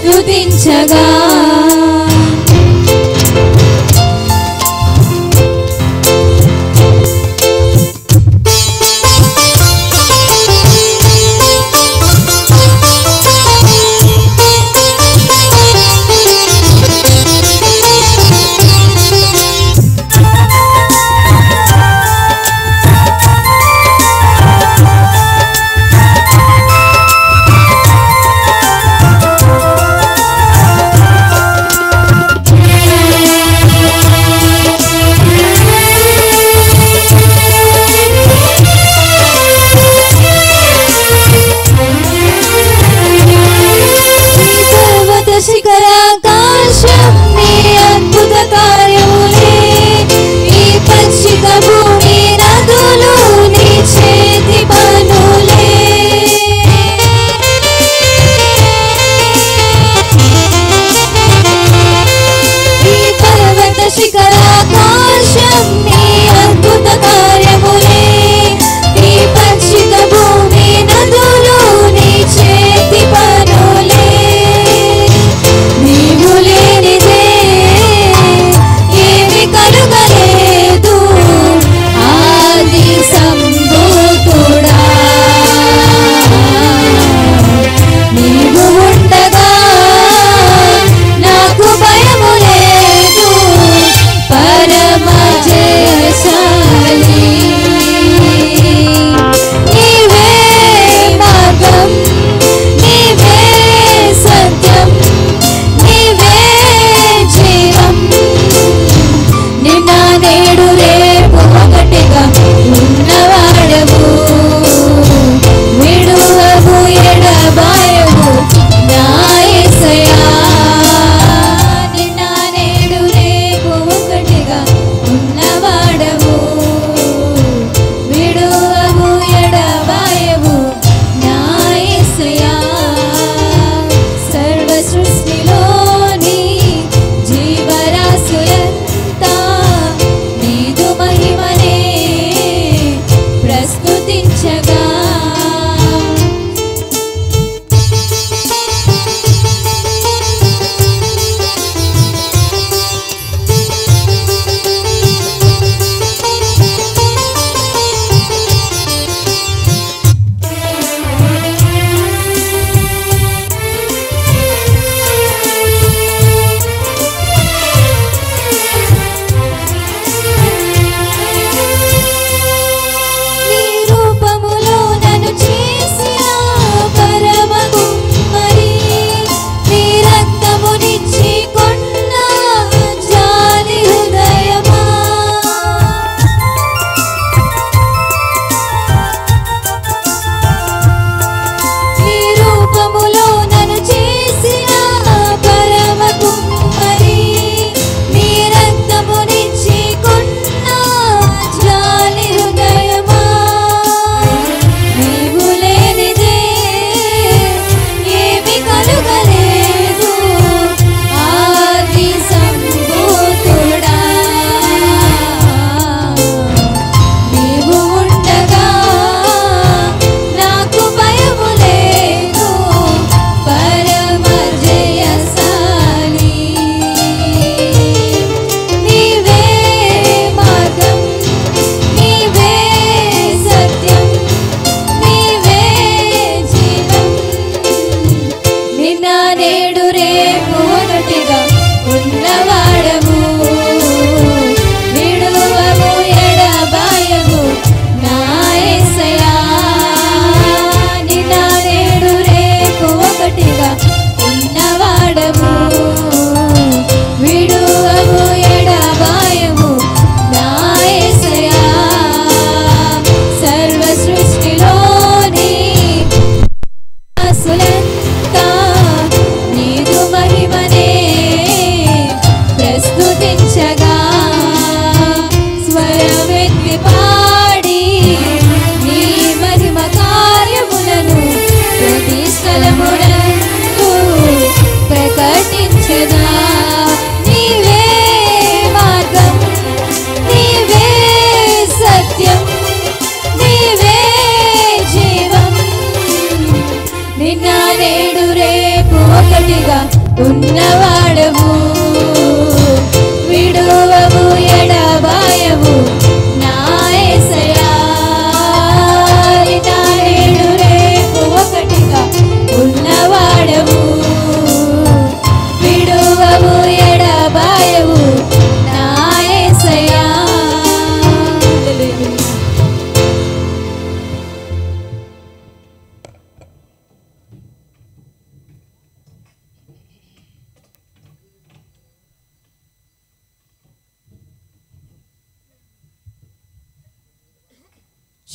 స్తుతించగా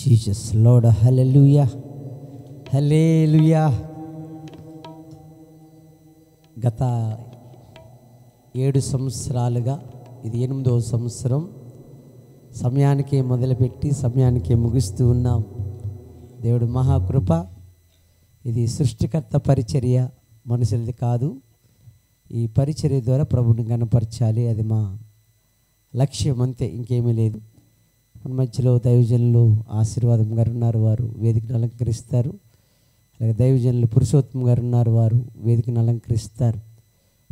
Jesus lord. హల్లెలూయా, హల్లెలూయా. గత 7 సంవత్సరాలుగా ఇది 8వ సంవత్సరం. సమయానికే మొదలుపెట్టి సమయానికే ముగిస్తూ ఉన్నాం. దేవుడు మహాకృప. ఇది సృష్టికర్త పరిచర్య, మనుషులది కాదు. ఈ పరిచర్య ద్వారా ప్రభుని గణపరచాలి, అది మా లక్ష్యం, అంతే, ఇంకేమీ లేదు. మన మధ్యలో దైవజనులు ఆశీర్వాదం గారు ఉన్నారు, వారు వేదికను అలంకరిస్తారు. అలాగే దైవజనులు పురుషోత్తమ్ గారు ఉన్నారు, వారు వేదికను అలంకరిస్తారు.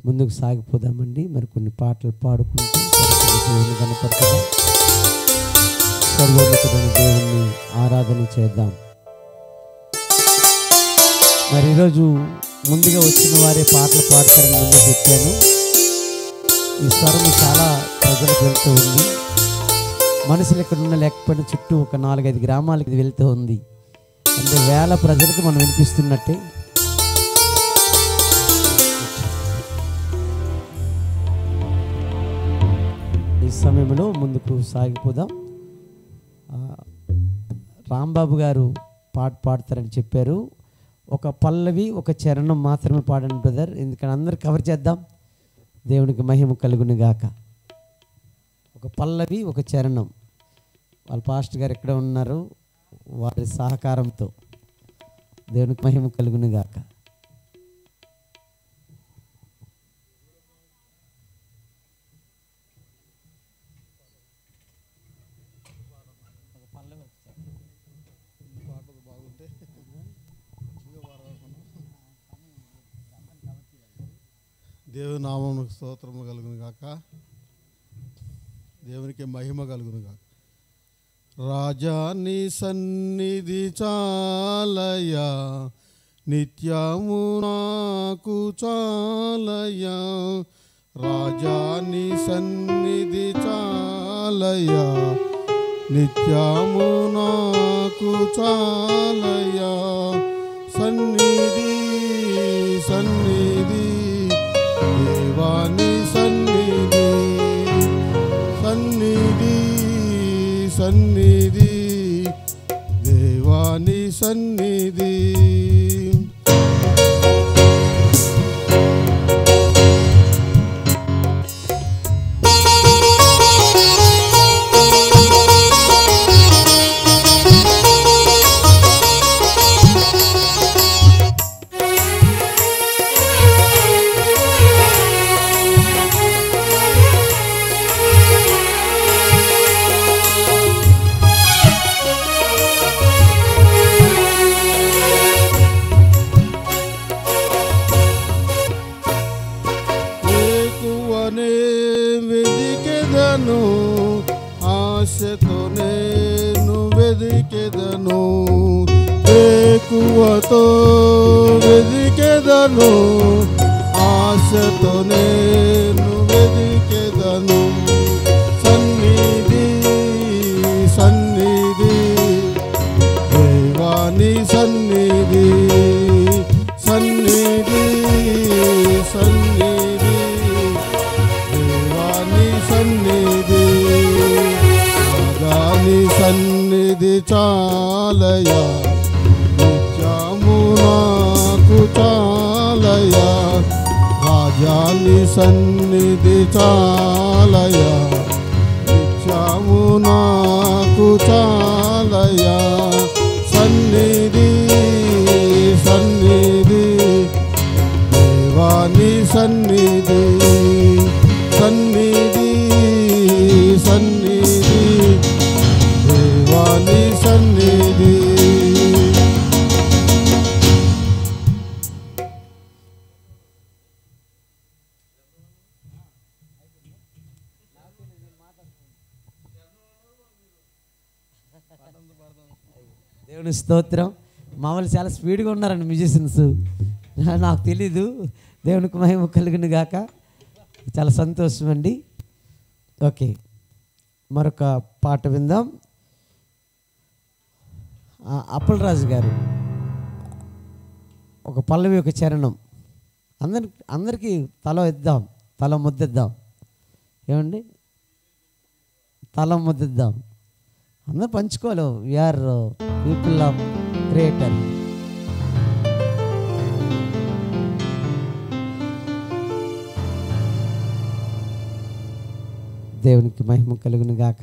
ముందుకు సాగిపోదామండి. మరి కొన్ని పాటలు పాడుకుంటూ దేవుని గణపరచుదాం, సర్వోన్నతుడైన దేవుని ఆరాధన చేద్దాం. మరి ఈరోజు ముందుగా వచ్చిన వారే పాటలు పాడతారని ముందు చెప్పాను. ఈ స్వరం చాలా ప్రజలకు వెళ్తూ ఉంది. మనుషులు ఇక్కడ ఉన్న లేకపోయినా చుట్టూ ఒక 4-5 గ్రామాలకి ఇది వెళ్తూ ఉంది. అంటే వేల ప్రజలకు మనం వినిపిస్తున్నట్టే. ఈ సమయంలో ముందుకు సాగిపోదాం. రాంబాబు గారు పాట పాడతారని చెప్పారు. ఒక పల్లవి ఒక చరణం మాత్రమే పాడండి బ్రదర్, ఎందుకంటే అందరు కవర్ చేద్దాం. దేవునికి మహిమ కలుగును గాక. ఒక పల్లవి ఒక చరణం. వాళ్ళ పాస్టర్ గారు ఎక్కడ ఉన్నారు, వారి సహకారంతో దేవునికి మహిమ కలుగును గాక. దేవుని నామమునకు స్తోత్రము కలుగును గాక. దేవునికి మహిమ కలుగును గాక. రాజా నీ సన్నిధి చాలయా, నిత్యము నాకు చాలయా. రాజా నీ సన్నిధి చాలయా, నిత్యము నాకు చాలయా. సన్నిధి సన్నిధి దేవాని సన్నిధి, సన్నిధి సన్నిధి దేవాని సన్నిధి. వెదికెదను ఆశతో నేను వెదికెదను, ఎక్కువతో వెదికెదను ఆశతో నేను వెదికెదను. సన్నిధి సన్నిధి దేవాని సన్నిధి, సన్నిధి సన్నిధి దేవాని సన్నిధి. రాగాని సన్నిధి చాలయా, నిత్యము నాకు చాలయా. రాజాని సన్నిధి చాలయా, నిత్యము నాకు చాలయా. సన్నిధి సన్నిధి దేవాని సన్నిధి, సన్నిధి సన్నిధి దేవాని సన్నిధి. దేవుని స్తోత్రం. మామూలు చాలా స్పీడ్గా ఉన్నారండి మ్యూజిషియన్స్, నాకు తెలీదు. దేవునికి మహిమ కలుగును గాక. చాలా సంతోషం అండి. ఓకే, మరొక పాట విందాం. అప్పలరాజు గారు ఒక పల్లవి ఒక చరణం. అందరికీ తల ఇద్దాం, తల ముద్దిద్దాం. ఏమండి, తల ముద్దిద్దాం. అందరూ పంచుకోవాలి. We are people of creator. దేవునికి మహిమ కలుగును గాక.